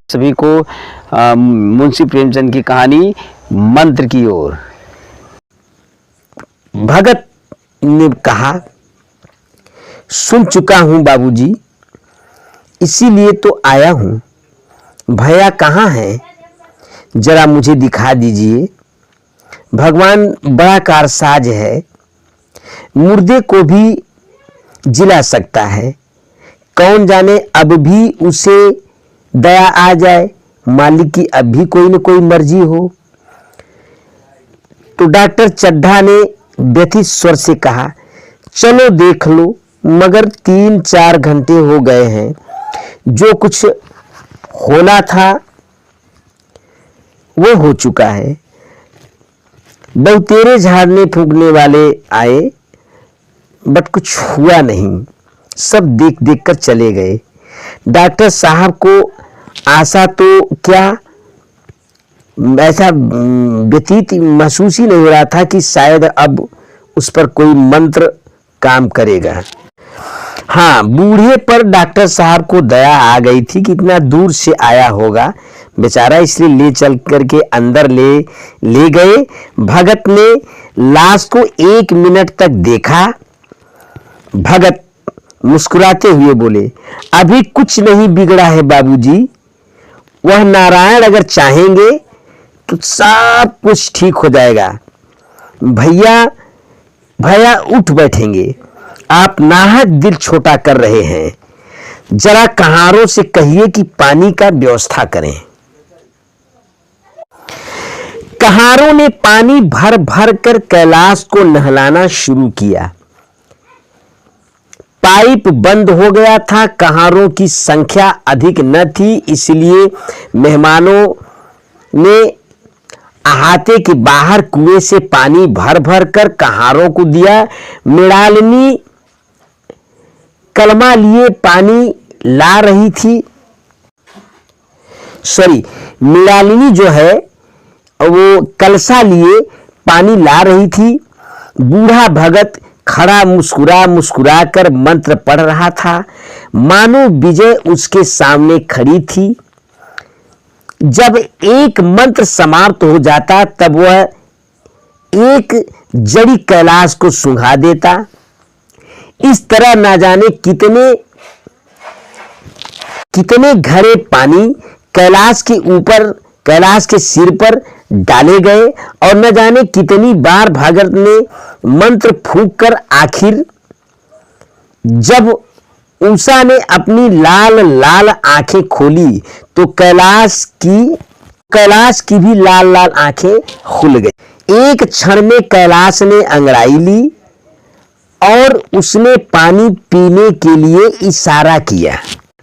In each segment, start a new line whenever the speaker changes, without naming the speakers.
सभी को मुंशी प्रेमचंद की कहानी मंत्र की ओर।
भगत ने कहा, सुन चुका हूं बाबूजी, इसीलिए तो आया हूं। भैया कहाँ है, जरा मुझे दिखा दीजिए। भगवान बड़ा कारसाज है, मुर्दे को भी जिला सकता है। कौन जाने अब भी उसे दया आ जाए, मालिक की अब भी कोई न कोई मर्जी हो। तो डॉक्टर चड्ढा ने व्यथित स्वर से कहा, चलो देख लो, मगर 3-4 घंटे हो गए हैं। जो कुछ होना था वो हो चुका है। बहुतेरे झाड़ने फूंकने वाले आए, बट कुछ हुआ नहीं। सब देख देख कर चले गए। डॉक्टर साहब को आशा तो क्या, ऐसा व्यतीत महसूस ही नहीं हो रहा था कि शायद अब उस पर कोई मंत्र काम करेगा। हाँ, बूढ़े पर डॉक्टर साहब को दया आ गई थी कि इतना दूर से आया होगा बेचारा, इसलिए ले चल करके अंदर ले गए। भगत ने लाश को 1 मिनट तक देखा। भगत मुस्कुराते हुए बोले, अभी कुछ नहीं बिगड़ा है बाबूजी। वह नारायण अगर चाहेंगे तो सब कुछ ठीक हो जाएगा। भैया उठ बैठेंगे। आप नाहक दिल छोटा कर रहे हैं। जरा कहारों से कहिए कि पानी का व्यवस्था करें। कहारों ने पानी भर भर कर कैलाश को नहलाना शुरू किया। पाइप बंद हो गया था। कहारों की संख्या अधिक न थी, इसलिए मेहमानों ने अहाते के बाहर कुएं से पानी भर भर कर कहारों को दिया। मृणालिनी कलमा लिए पानी ला रही थी। मृणालिनी जो है वो कलसा लिए पानी ला रही थी। बूढ़ा भगत खड़ा मुस्कुरा मुस्कुरा कर मंत्र पढ़ रहा था, मानो विजय उसके सामने खड़ी थी। जब एक मंत्र समाप्त हो जाता तब वह एक जड़ी कैलाश को सुंघा देता। इस तरह ना जाने कितने घड़े पानी कैलाश के सिर पर डाले गए और न जाने कितनी बार भगत ने मंत्र फूंक कर आखिर जब उषा ने अपनी लाल लाल आंखें खोली तो कैलाश की भी लाल लाल आंखें खुल गई। एक क्षण में कैलाश ने अंगड़ाई ली और उसने पानी पीने के लिए इशारा किया।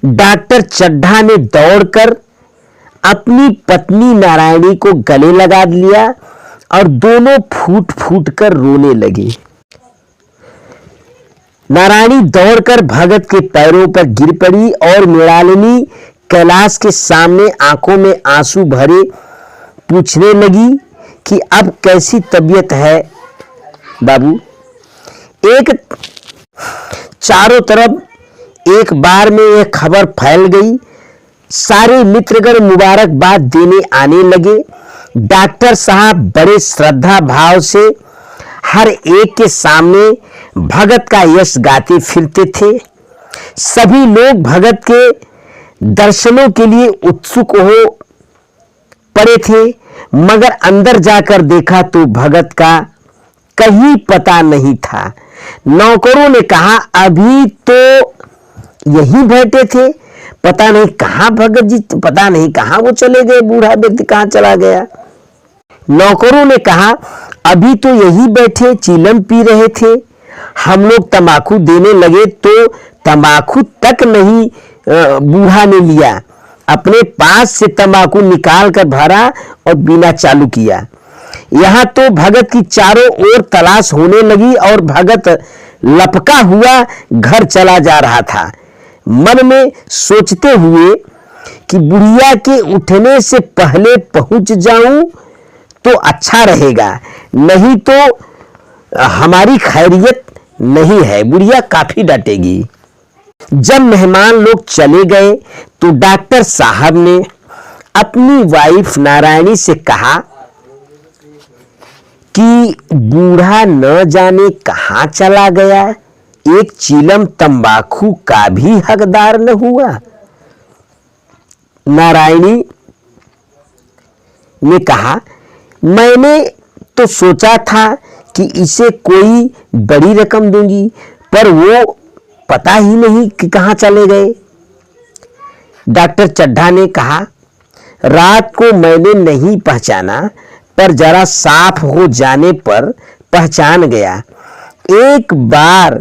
डॉक्टर चड्ढा ने दौड़कर अपनी पत्नी नारायणी को गले लगा लिया और दोनों फूट फूट कर रोने लगे। नारायणी दौड़कर भगत के पैरों पर गिर पड़ी और मृणालिनी कैलाश के सामने आंखों में आंसू भरे पूछने लगी कि अब कैसी तबीयत है बाबू। चारों तरफ एक बार में यह खबर फैल गई। सारे मित्रगण मुबारकबाद देने आने लगे। डॉक्टर साहब बड़े श्रद्धा भाव से हर एक के सामने भगत का यश गाते फिरते थे। सभी लोग भगत के दर्शनों के लिए उत्सुक हो पड़े थे, मगर अंदर जाकर देखा तो भगत का कहीं पता नहीं था। नौकरों ने कहा, अभी तो यही बैठे थे, पता नहीं कहां भगत जी, पता नहीं कहां वो चले गए, बूढ़ा व्यक्ति कहां चला गया। नौकरों ने कहा, अभी तो यही बैठे चीलम पी रहे थे। हम लोग तंबाकू देने लगे तो तंबाकू तक नहीं बूढ़ा ने लिया। अपने पास से तंबाकू निकाल कर भरा और बीना चालू किया। यहां तो भगत की चारों ओर तलाश होने लगी और भगत लपका हुआ घर चला जा रहा था, मन में सोचते हुए कि बुढ़िया के उठने से पहले पहुंच जाऊं तो अच्छा रहेगा, नहीं तो हमारी खैरियत नहीं है, बुढ़िया काफी डांटेगी। जब मेहमान लोग चले गए तो डॉक्टर साहब ने अपनी वाइफ नारायणी से कहा कि बूढ़ा न जाने कहां चला गया, एक चीलम तंबाकू का भी हकदार न हुआ। नारायणी ने कहा, मैंने तो सोचा था कि इसे कोई बड़ी रकम दूंगी, पर वो पता ही नहीं कि कहां चले गए। डॉक्टर चड्ढा ने कहा, रात को मैंने नहीं पहचाना, पर जरा साफ हो जाने पर पहचान गया। एक बार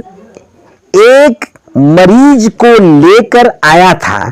एक मरीज को लेकर आया था,